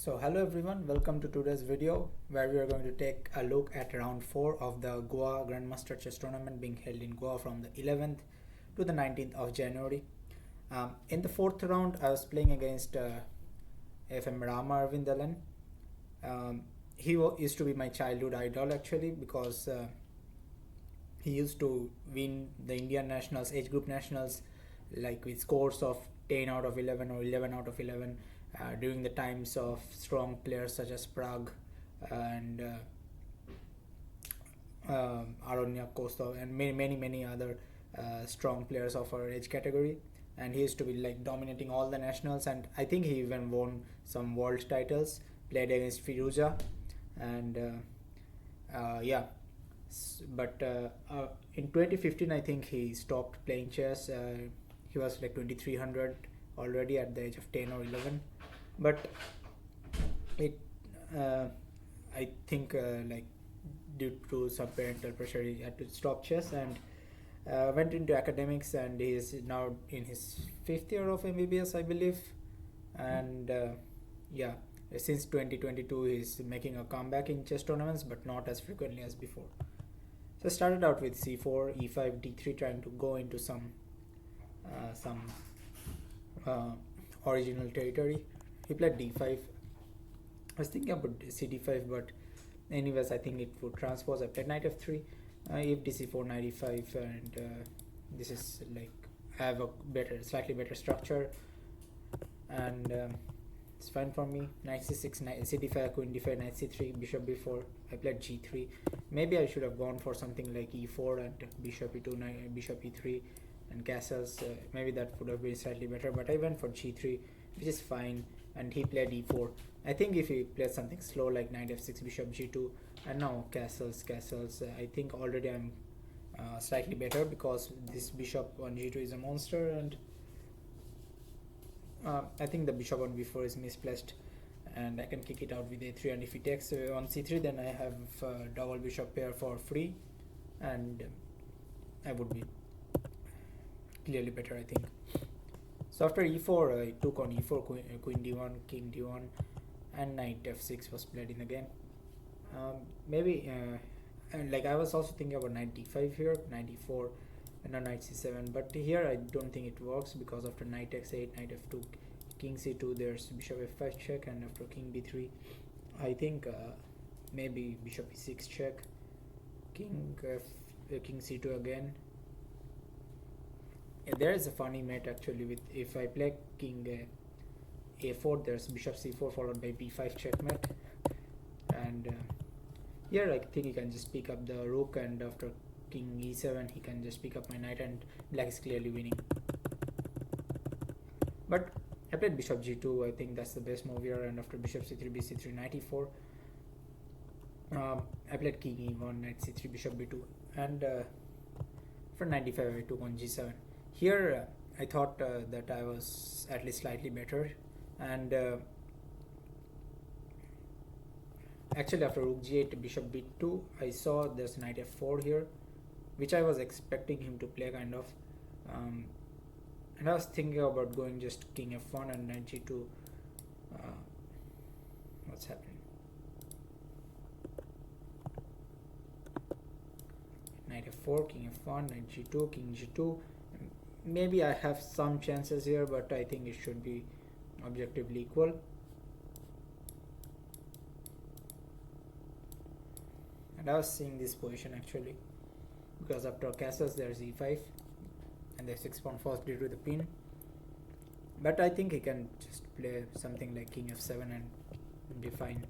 So hello everyone, welcome to today's video where we are going to take a look at round 4 of the Goa Grandmaster Chess Tournament being held in Goa from the 11th to the 19th of January. In the 4th round I was playing against FM Rama Aravind. He used to be my childhood idol actually because he used to win the Indian nationals, age group nationals, like with scores of 10 out of 11 or 11 out of 11 during the times of strong players such as Prague and Aranya Kostov and many other strong players of our age category. And he used to be like dominating all the nationals, and I think he even won some world titles, played against Firuza, and yeah. But in 2015 I think he stopped playing chess. He was like 2300 already at the age of 10 or 11, but it I think like due to some parental pressure he had to stop chess and went into academics, and he is now in his 5th year of MBBS I believe. And yeah, since 2022 he's making a comeback in chess tournaments, but not as frequently as before. So I started out with c4, e5, d3, trying to go into some original territory. He played d5. I was thinking about cd5, but anyways I think it would transpose. I played knight f3, if dc4, knight e5, and this is like I have a slightly better structure, and it's fine for me. Knight c6, knight cd5, queen d5, knight c3, bishop b4. I played g3. Maybe I should have gone for something like e4 and bishop e2, bishop e3 and castles. Maybe that would have been slightly better, but I went for g3, which is fine, and he played e4. I think if he played something slow like knight f6, bishop g2, and now castles, I think already I'm slightly better because this bishop on g2 is a monster, and I think the bishop on b4 is misplaced, and I can kick it out with a3. And if he takes on c3, then I have double bishop pair for free, and I would be clearly better I think. So after e4 I took on e4, queen d1, king d1, and knight f6 was played in the game. Maybe and like I was also thinking about knight d5 here, knight e4, and now knight c7, but here I don't think it works because after knight x8, knight f2, king c2, there's bishop f5 check, and after king b3 I think maybe bishop e6 check, king c2 again. Yeah, there is a funny mate actually with if I play king a4, there's bishop c4 followed by b5 checkmate, and here I think he can just pick up the rook, and after king e7 he can just pick up my knight, and black is clearly winning. But I played bishop g2. I think that's the best move here, and after bishop c3, bc3, knight e4, I played king e1, knight c3, bishop b2, and for knight d5 I took on g7. Here I thought that I was at least slightly better, and actually after rook g8, bishop b2, I saw there's knight f4 here, which I was expecting him to play kind of, and I was thinking about going just king f1 and knight g2. What's happening? Knight f4, king f1, knight g2, king g2. Maybe I have some chances here, but I think it should be objectively equal. And I was seeing this position actually because after castles there's e5 and there's 6 pawn force due to the pin, but I think he can just play something like king f7 and be fine.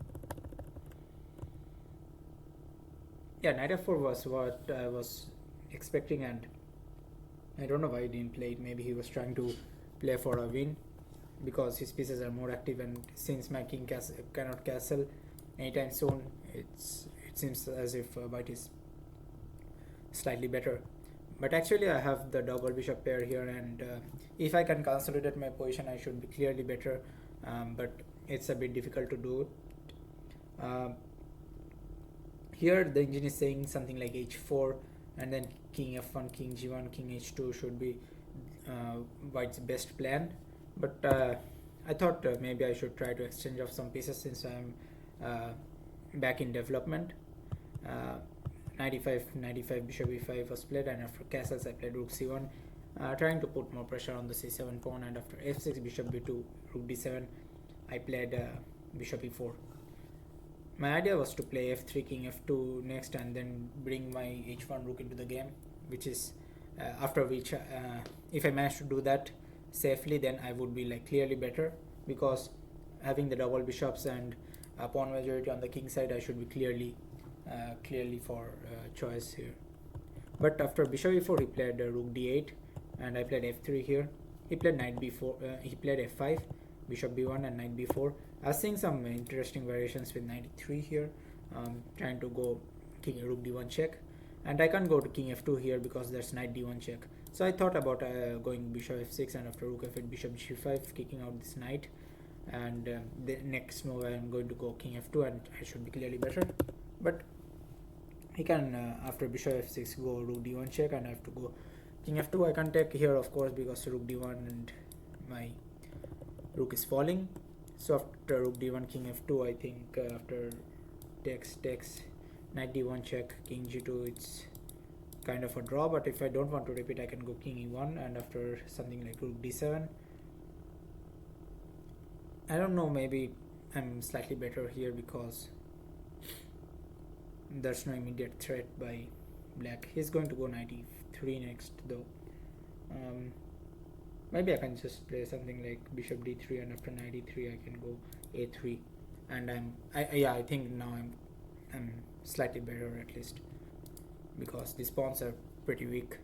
Yeah, knight f4 was what I was expecting, and I don't know why he didn't play it. Maybe he was trying to play for a win because his pieces are more active, and since my king cannot castle anytime soon, it seems as if white is slightly better. But actually I have the double bishop pair here, and if I can consolidate my position I should be clearly better, but it's a bit difficult to do it. Here the engine is saying something like h4, and then king f1, king g1, king h2 should be white's best plan, but I thought maybe I should try to exchange off some pieces since I'm back in development. uh, 95 bishop e5 was played, and after castles I played rook c1, trying to put more pressure on the c7 pawn, and after f6 bishop b2 rook d7 I played bishop e4. My idea was to play f3 king f2 next and then bring my h1 rook into the game, which is after which if I manage to do that safely, then I would be like clearly better, because having the double bishops and pawn majority on the king side, I should be clearly for choice here. But after bishop e4 he played rook d8 and I played f3 here. He played knight b4, he played f5, bishop b1 and knight b4. I was seeing some interesting variations with knight e3 here, trying to go king rook d1 check, and I can't go to king f2 here because there's knight d1 check. So I thought about going bishop f6 and after rook f8 bishop g5, kicking out this knight, and the next move I am going to go king f2 and I should be clearly better. But he can after bishop f6 go rook d1 check and I have to go king f2. I can take here of course because rook d1 and my rook is falling. So after rook d1 king f2, I think after takes knight d1 check king g2, it's kind of a draw. But if I don't want to repeat, I can go king e1 and after something like rook d7. I don't know, maybe I'm slightly better here because there's no immediate threat by black. He's going to go knight e3 next though. Maybe I can just play something like bishop d3 and after knight e3 I can go a3, and I think now I'm slightly better at least, because these pawns are pretty weak.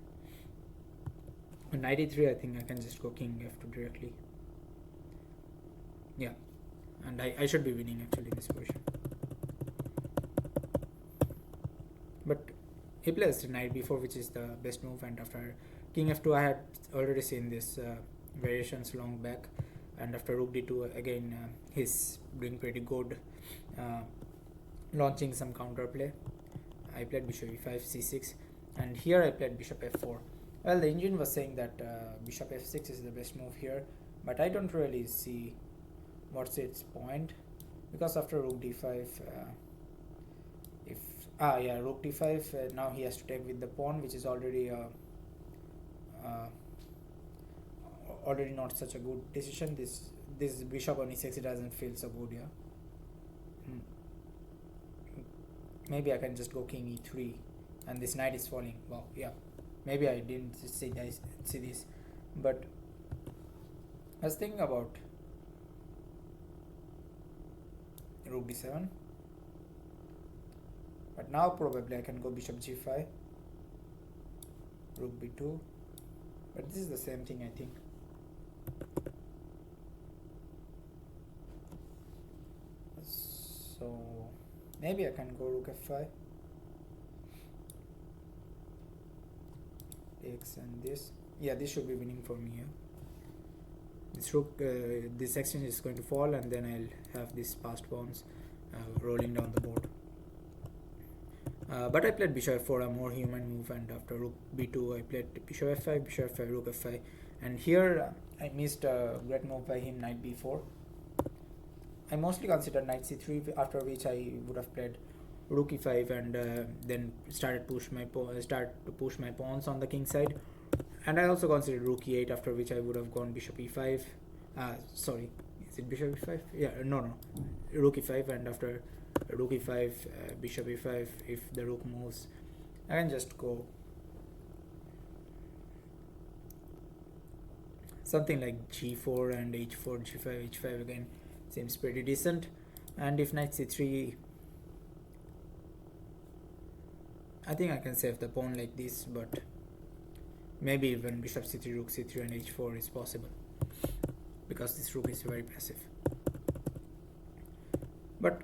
On knight e3 I think I can just go king f2 directly. Yeah, and I should be winning actually in this position. But he plays knight b4, which is the best move, and after king f2 I had already seen this variations long back, and after rook d2 again he's doing pretty good, launching some counterplay. I played bishop e5 c6, and here I played bishop f4. Well, the engine was saying that bishop f6 is the best move here, but I don't really see what's its point, because after rook d5 if rook d5 now he has to take with the pawn, which is already already not such a good decision. This bishop on e6, it doesn't feel so good. Maybe I can just go king e3 and this knight is falling. Wow, yeah, maybe I didn't see this, but I was thinking about rook d7, but now probably I can go bishop g5, rook b2, but this is the same thing I think. So maybe I can go rook f5, x and this. Yeah, this should be winning for me. This rook, this exchange is going to fall, and then I'll have these passed pawns rolling down the board. But I played bishop f4, a more human move, and after rook b2 I played bishop f5, bishop f5, rook f5, and here I missed a great move by him, knight b4. I mostly considered knight c3, after which I would have played rook e5 and then start to push my pawns on the king side, and I also considered rook e8, after which I would have gone bishop e5. Sorry, is it bishop e5? Yeah, no, rook e5, and after rook e5 bishop e5, if the rook moves I can just go something like g4 and h4, g5, h5 again seems pretty decent. And if knight c3, I think I can save the pawn like this, but maybe even bishop c3, rook c3 and h4 is possible, because this rook is very passive. But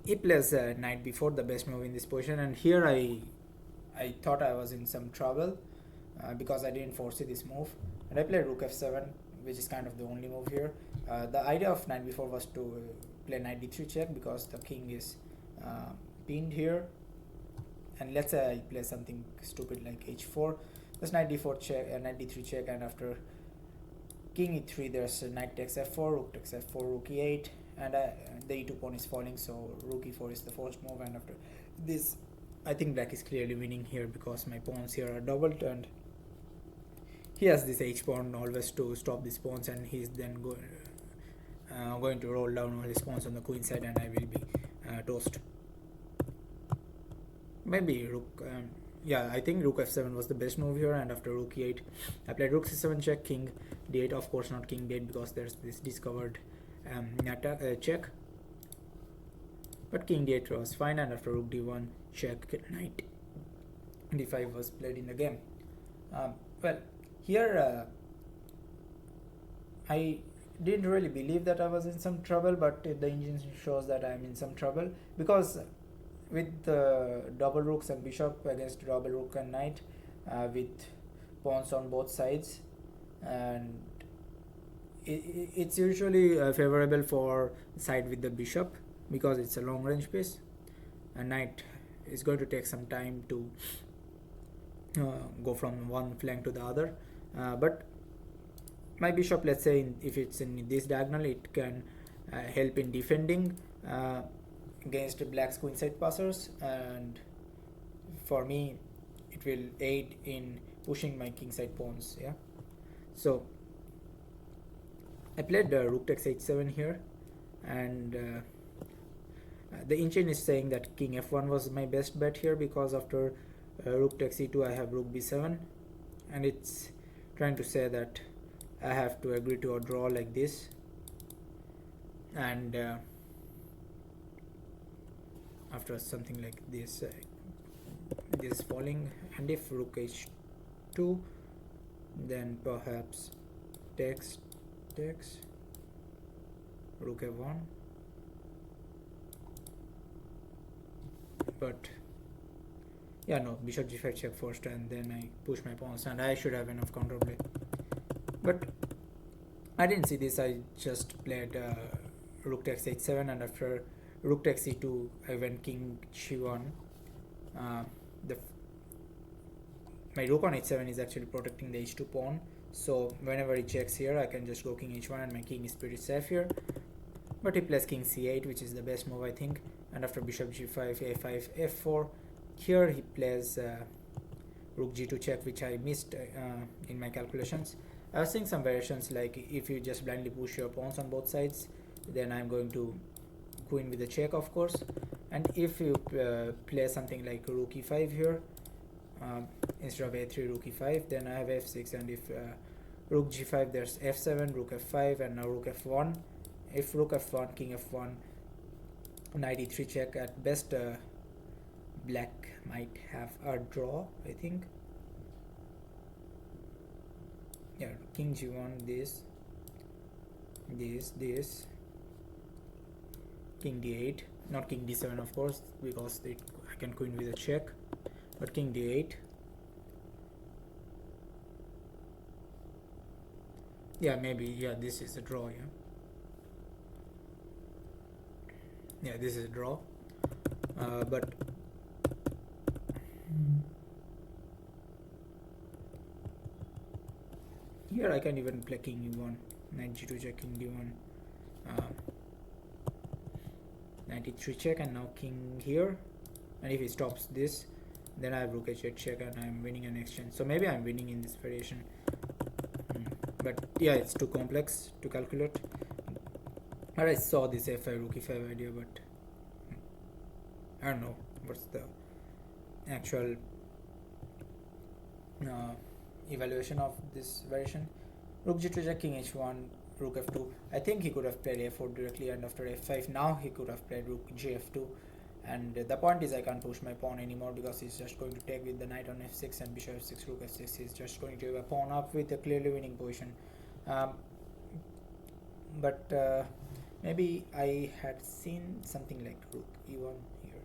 he plays knight b4, the best move in this position, and here I thought I was in some trouble because I didn't foresee this move, and I played rook f7, which is kind of the only move here. The idea of knight b4 was to play knight d3 check, because the king is pinned here, and let's say I play something stupid like h4, just knight d4 check, knight d3 check, and after king e3, there's knight takes f4, rook takes f4, rook e8, and the e2 pawn is falling, so rook e4 is the first move. And after this, I think black is clearly winning here because my pawns here are doubled, and he has this h pawn always to stop these pawns, and he's then going to roll down all his pawns on the queen side, and I will be toast. Maybe rook. Yeah, I think rook f7 was the best move here, and after rook e8, I played rook c7 check, king d8. Of course, not king d8 because there's this discovered check. But king d8 was fine, and after rook d1 check, knight d5 was played in the game. Well, here I didn't really believe that I was in some trouble, but the engine shows that I'm in some trouble because with the double rooks and bishop against double rook and knight, with pawns on both sides, and it's usually favorable for side with the bishop because it's a long range piece, and knight is going to take some time to go from one flank to the other, but my bishop, let's say if it's in this diagonal, it can help in defending against black's queenside passers, and for me it will aid in pushing my kingside pawns. Yeah, so I played rook takes h7 here, and the engine is saying that king f1 was my best bet here because after rook takes e2 I have rook b7, and it's trying to say that I have to agree to a draw like this, and after something like this, this falling, and if rook h2, then perhaps takes rook f1, but yeah, no, bishop g5 check first, and then I push my pawns, and I should have enough counterplay, but I didn't see this. I just played rook takes h7, and after rook takes e2 I went king g1. My rook on h7 is actually protecting the h2 pawn, so whenever he checks here I can just go king h1 and my king is pretty safe here. But he plays king c8, which is the best move I think, and after bishop g5 a5 f4, here he plays rook g2 check, which I missed in my calculations. I was seeing some variations like if you just blindly push your pawns on both sides, then I'm going to queen with a check, of course, and if you play something like rook e5 here, instead of a3 rook e5, then I have f6, and if rook g5 there's f7, rook f5, and now rook f1. If rook f1, king f1, knight e3 check, at best black might have a draw, I think. Yeah, king g1, this, king d8, not king d7 of course because I can queen with a check, but king d8. Yeah, maybe, yeah, this is a draw. Yeah, this is a draw, but here I can even play king e1, knight g2 check, king d1, knight e3 check, and now king here, and if he stops this, then I have rook h8 check, and I'm winning an exchange. So maybe I'm winning in this variation, but yeah, it's too complex to calculate. But I saw this f5 rook e5 idea, but I don't know what's the actual evaluation of this variation. Rook g2 check, king h1, rook f2. I think he could have played a4 directly, and after f5 now he could have played rook gf2, and the point is I can't push my pawn anymore because he's just going to take with the knight on f6 and bishop f6, rook f6. He's just going to have a pawn up with a clearly winning position. But maybe I had seen something like rook e1 here.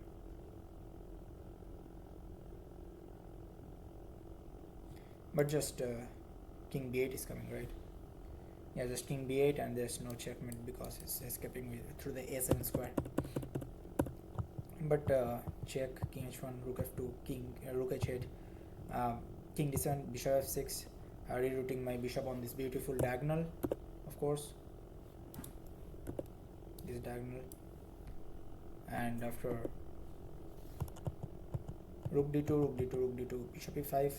But just king b8 is coming, right? Yeah, just king b8, and there's no checkmate because it's escaping through the a7 square. But check, king h1, rook f2, king rook h8, king d7, bishop f6. rerouting my bishop on this beautiful diagonal, of course, this diagonal. And after rook d2, rook d2, rook d2, bishop e5,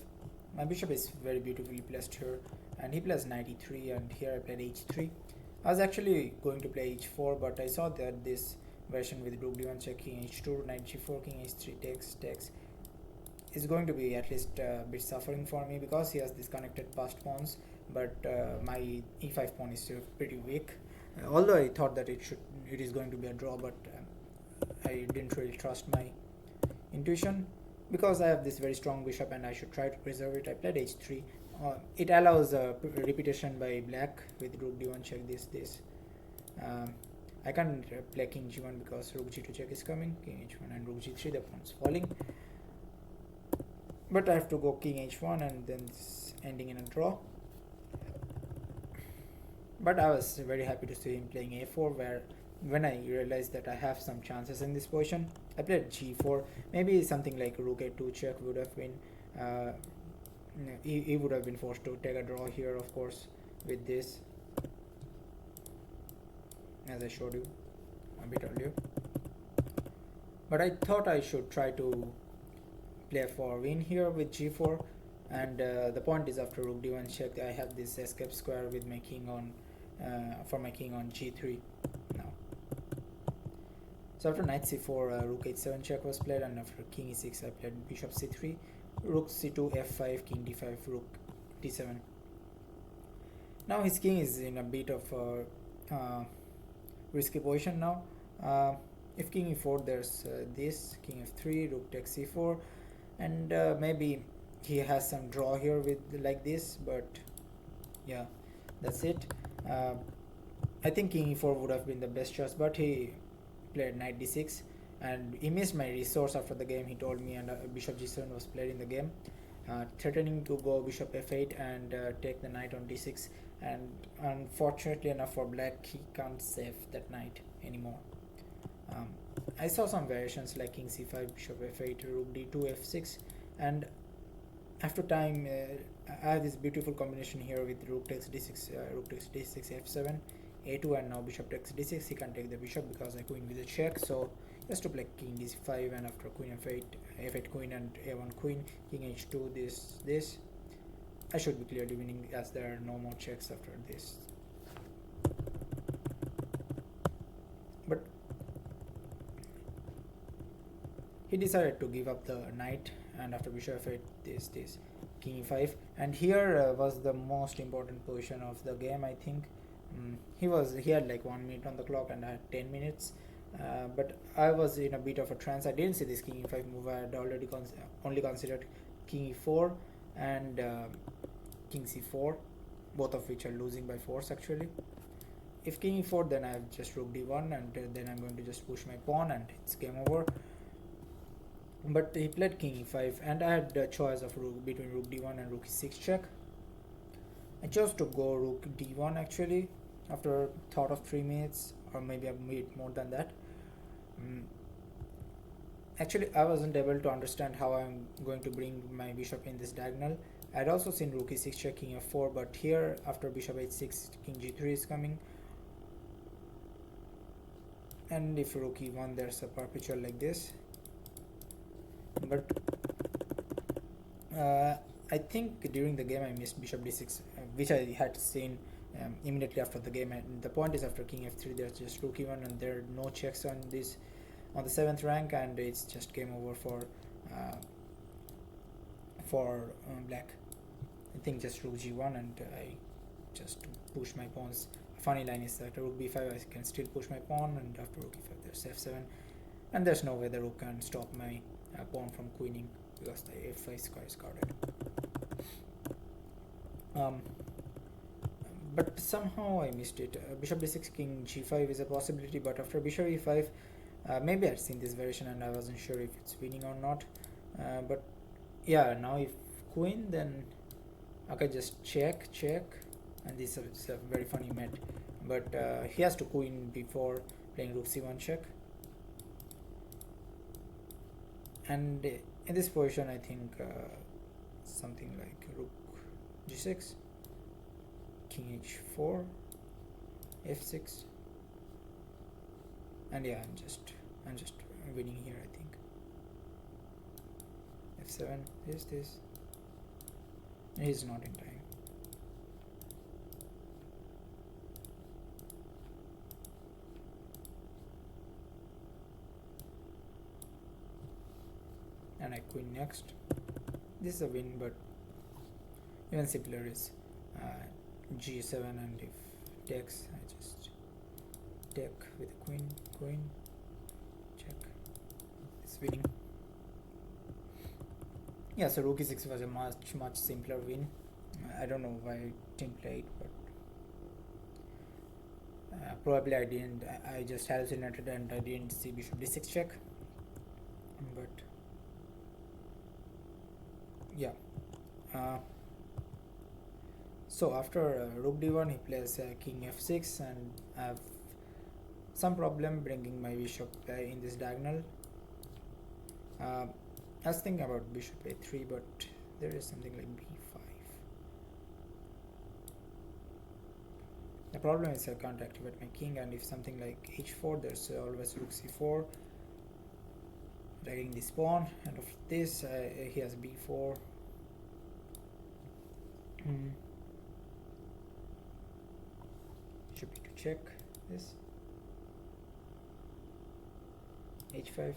my bishop is very beautifully placed here, and he plays knight e3, and here I played h3. I was actually going to play h4, but I saw that this version with rook d1 check, king h2, knight g4, king h3 takes is going to be at least a bit suffering for me, because he has disconnected passed pawns, but my e5 pawn is still pretty weak. Although I thought that it is going to be a draw, but I didn't really trust my intuition, because I have this very strong bishop and I should try to preserve it. I played h3. It allows a repetition by black with rook d1 check, this. I can't play king g1 because rook g2 check is coming, king h1 and rook g3, the pawn's falling. But I have to go king h1 and then this ending in a draw. But I was very happy to see him playing a4, where when I realized that I have some chances in this position, I played g4. Maybe something like rook a2 check would have been, he would have been forced to take a draw here, of course, with this, as I showed you a bit earlier. But I thought I should try to play for win here with g4, and the point is, after rook d1 check, I have this escape square with my king on for my king on g3 now. So after knight c4, rook h7 check was played, and after king e6 I played bishop c3, rook c2, f5, king d5, rook d7. Now his king is in a bit of a risky position now. If king e4, there's this, king f3, rook takes c4, and maybe he has some draw here with like this, but yeah, that's it. I think king e4 would have been the best choice, but he played knight d6, and he missed my resource after the game, he told me, and bishop g7 was played in the game, threatening to go bishop f8 and take the knight on d6, and unfortunately enough for black, he can't save that knight anymore. I saw some variations like king c5, bishop f8, rook d2, f6, and after time I have this beautiful combination here with rook takes d6, f7, a2, and now bishop takes d6. He can take the bishop because I queen with a check, so just to play king d5, and after queen f8, f8 queen and a1 queen, king h2, this. I should be clearly winning, as there are no more checks after this. But he decided to give up the knight, and after bishop f8, this king e5, and here was the most important position of the game, I think. He had like 1 minute on the clock, and I had 10 minutes, but I was in a bit of a trance. I didn't see this king e5 move. I had already only considered king e4 and king c4, both of which are losing by force actually. If king e4, then I have just rook d1, and then I'm going to just push my pawn and it's game over. But he played king e5, and I had the choice of between rook d1 and rook e6 check. I chose to go rook d1 actually, after thought of 3 minutes, or maybe a bit more than that. Actually, I wasn't able to understand how I'm going to bring my bishop in this diagonal. I'd also seen rook e6 check, king f4, but here after bishop h6, king g3 is coming, and if rook e1, there's a perpetual like this. But I think during the game I missed bishop d6, which I had seen immediately after the game. And the point is, after king f3, there's just rook e1, and there are no checks on this on the 7th rank, and it's just game over for black. I think just rook g1, and I just push my pawns. A funny line is that rook b5, I can still push my pawn, and after rook e5, there's f7, and there's no way the rook can stop my pawn from queening, because the f5 square is guarded. But somehow I missed it. Bishop d6, king g5 is a possibility, but after bishop e5, maybe I'd seen this variation and I wasn't sure if it's winning or not. But yeah, now if queen, then I can just check, and this is a very funny mate. But he has to queen before playing rook c1 check. And in this position, I think something like rook g6. king h4, f6, and yeah, I'm just winning here, I think. f7 is this. He's not in time. And I queen next. This is a win, but even simpler is g7, and if takes, I just take with a queen, check. It's winning. Yeah, so rook e6 was a much simpler win. I don't know why I didn't play it, but probably I didn't. I just hallucinated and I didn't see bishop d6 check. But yeah. So after rook d1, he plays king f6, and I have some problem bringing my bishop in this diagonal. I was thinking about bishop a3, but there is something like b5. The problem is I can't activate my king, and if something like h4, there's always rook c4, dragging this pawn, and of this he has b4. Should be to check this. h5,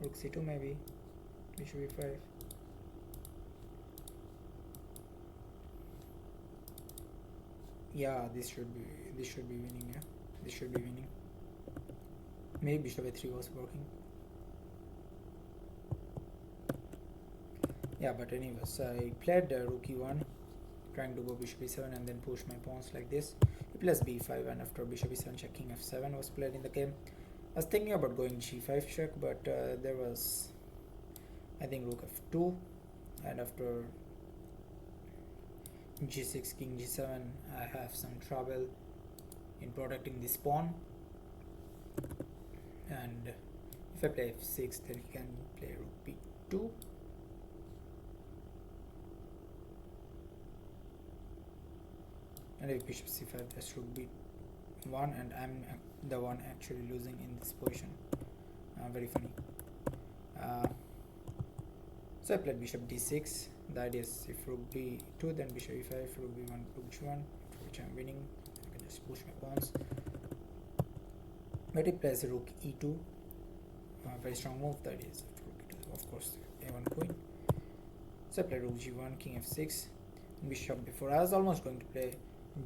rook c2 maybe, bishop e5. Yeah, this should be winning. Yeah, this should be winning. Maybe bishop a3 was working. Yeah, but anyways, I played rook e1, trying to go bishop e7 and then push my pawns like this. He plays b5, and after bishop e7 check, king f7 was played in the game. I was thinking about going g5 check, but there was, I think, rook f2, and after g6, king g7, I have some trouble in protecting this pawn. And if I play f6, then he can play rook b2. And if bishop c5, that's rook b1, and I'm the one actually losing in this position. Very funny. So I played bishop d6. The idea is if rook b2, then bishop e5, rook b1, rook g1, which I'm winning. I can just push my pawns. But he plays rook e2. Very strong move. The idea is rook e2, of course, a1 queen. So I played rook g1, king f6, bishop b4. I was almost going to play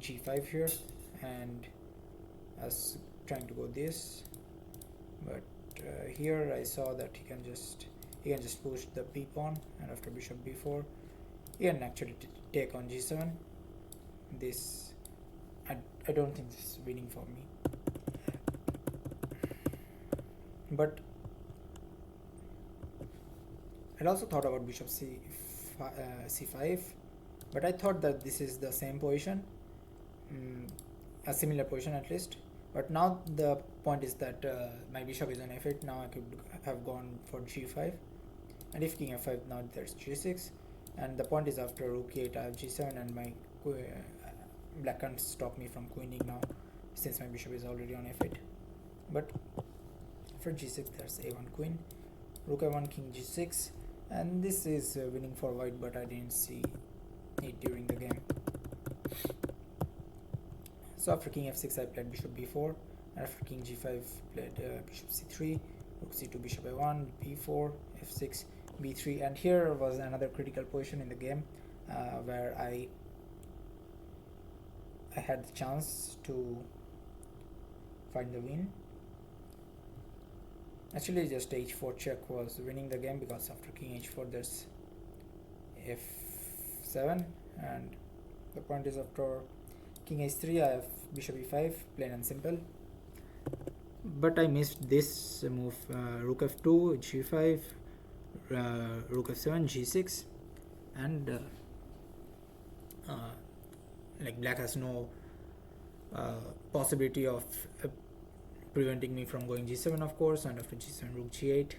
g5 here, and I was trying to go this, but here I saw that he can just push the b pawn, and after bishop b4 he can actually take on g7. This I don't think this is winning for me, but I also thought about bishop c5, but I thought that this is the same position, a similar position at least. But now the point is that my bishop is on f8. Now I could have gone for g5, and if king f5, now there's g6, and the point is after rook e8 I have g7, and my black can't stop me from queening now since my bishop is already on f8. But for g6 there's a1 queen, rook a1, king g6, and this is winning for white, but I didn't see it during the game. So after king f6 I played bishop b4, and after king g5 played bishop c3, rook c2, bishop a1, b4, f6, b3, and here was another critical position in the game where I had the chance to find the win. Actually just h4 check was winning the game, because after king h4 there's f7, and the point is after king h3 I have bishop e5, plain and simple. But I missed this move, rook f2, g5, rook f7, g6, and like black has no possibility of preventing me from going g7, of course. And after g7, rook g8,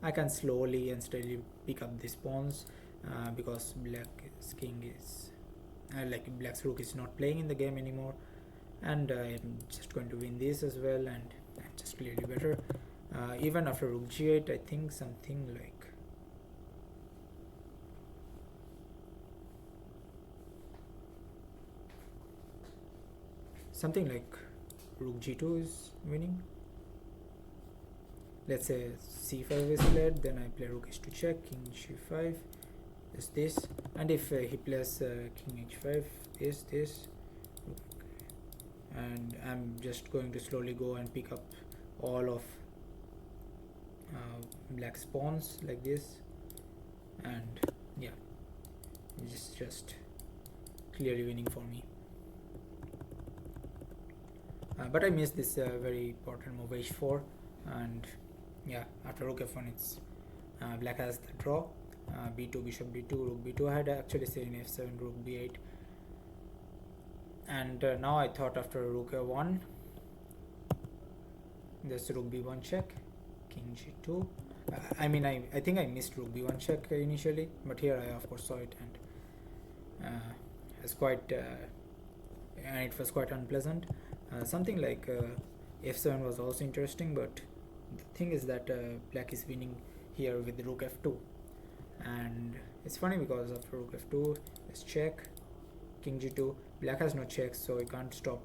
I can slowly and steadily pick up these pawns because black's king is like black's rook is not playing in the game anymore, and I'm just going to win this as well, and I'm just clearly better. Even after rook g8, I think something like rook g2 is winning. Let's say c5 is played, then I play rook h2 check, king g5 is this, and if he plays king h5 is this, and I'm just going to slowly go and pick up all of black pawns like this, and yeah, it's just clearly winning for me. But I missed this very important move h4, and yeah, after rook f1 it's black has the draw. b2, bishop b2, rook b2. I had actually said in f7, rook b8, and now I thought after rook a1 there's rook b1 check, king g2. I think I missed rook b1 check initially, but here I of course saw it, and it's quite and it was quite unpleasant. Something like f7 was also interesting, but the thing is that black is winning here with rook f2, and it's funny because after rook f2 is check, king g2. Black has no checks, so he can't stop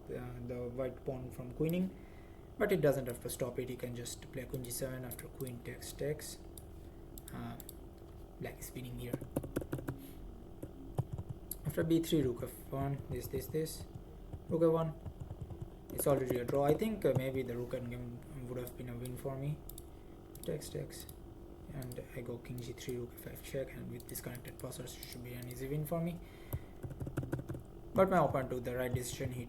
the white pawn from queening, but it doesn't have to stop it. He can just play queen g7 after queen takes. Black is winning here. After b3, rook f1, this, rook a1. It's already a draw. I think maybe the rook endgame would have been a win for me. Takes, and I go king g3, rook f5 check, and with disconnected passers should be an easy win for me. But my opponent took the right decision.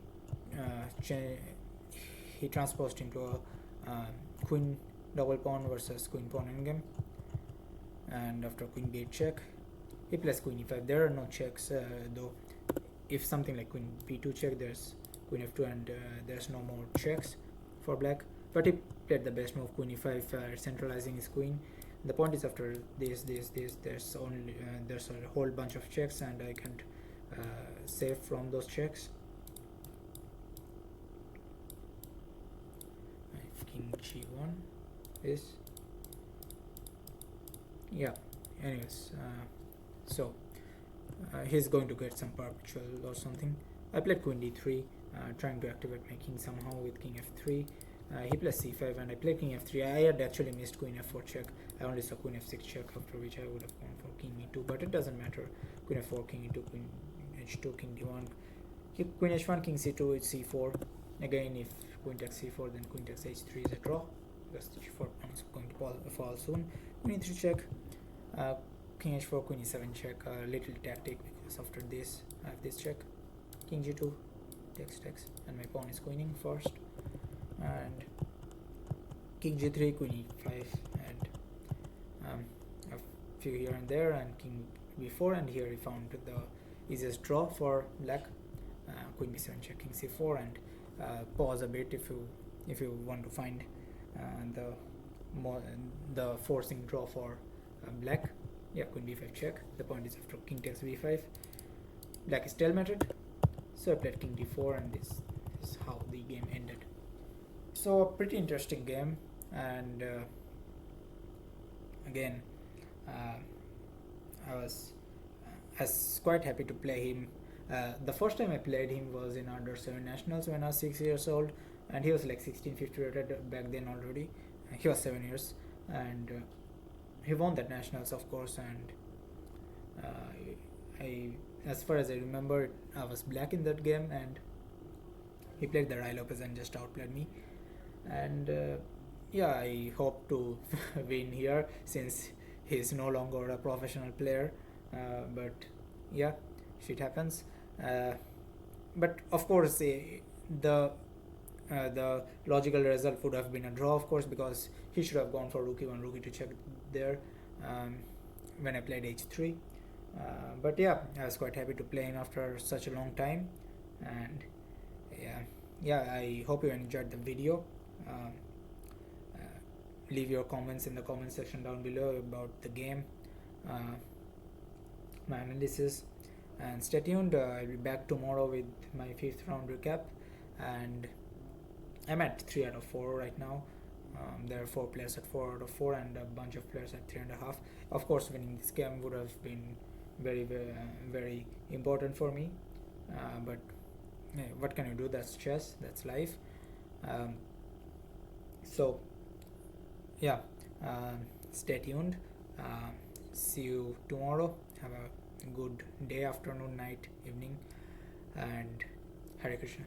He transposed into a queen double pawn versus queen pawn endgame, and after queen b8 check, he plays queen e5. There are no checks though. If something like queen b2 check, there's queen f2, and there's no more checks for black, but he played the best move, queen e5, centralizing his queen. The point is after this there's only there's a whole bunch of checks, and I can't save from those checks. King g1 is, yeah, anyways, so he's going to get some perpetual or something. I played queen d3, trying to activate my king somehow with king f3. He plays c5, and I played king f3. I had actually missed queen f4 check. I only saw queen f6 check, after which I would have gone for king e2, but it doesn't matter. Queen f4, king e2, queen h2, king d1, queen h1, king c2, it's c4. Again, if queen takes c4, then queen takes h3 is a draw, because the g4 pawn is going to fall soon. Queen e3 check, king h4, queen e7 check. A little tactic, because after this I have this check, king g2, takes, and my pawn is queening first, and king g3, queen e5, and a few here and there, and king b4, and here he found the easiest draw for black, queen b7 check, king c4, and pause a bit if you want to find the forcing draw for black. Yeah, queen b5 check. The point is after king takes b5, black is stalemated, so I played king d4, and this is how the game ended. So a pretty interesting game, and again I was quite happy to play him. The first time I played him was in under 7 nationals when I was 6 years old, and he was like 1650 rated back then already. He was 7 years, and he won that nationals, of course, and as far as I remember, I was black in that game, and he played the Rai Lopez and just outplayed me. And yeah, I hope to win here, since he's no longer a professional player, but yeah, shit happens. But of course, the logical result would have been a draw, of course, because he should have gone for rook e1, rook e2 check there when I played h3. But yeah, I was quite happy to play him after such a long time, and yeah, I hope you enjoyed the video. Leave your comments in the comment section down below about the game, my analysis, and stay tuned. I'll be back tomorrow with my fifth round recap, and I'm at 3 out of 4 right now. There are 4 players at 4 out of 4 and a bunch of players at 3.5. Of course, winning this game would have been very important for me. But what can you do? That's chess. That's life. Um, so yeah, stay tuned. See you tomorrow. Have a good day, afternoon, night, evening, and Hare Krishna.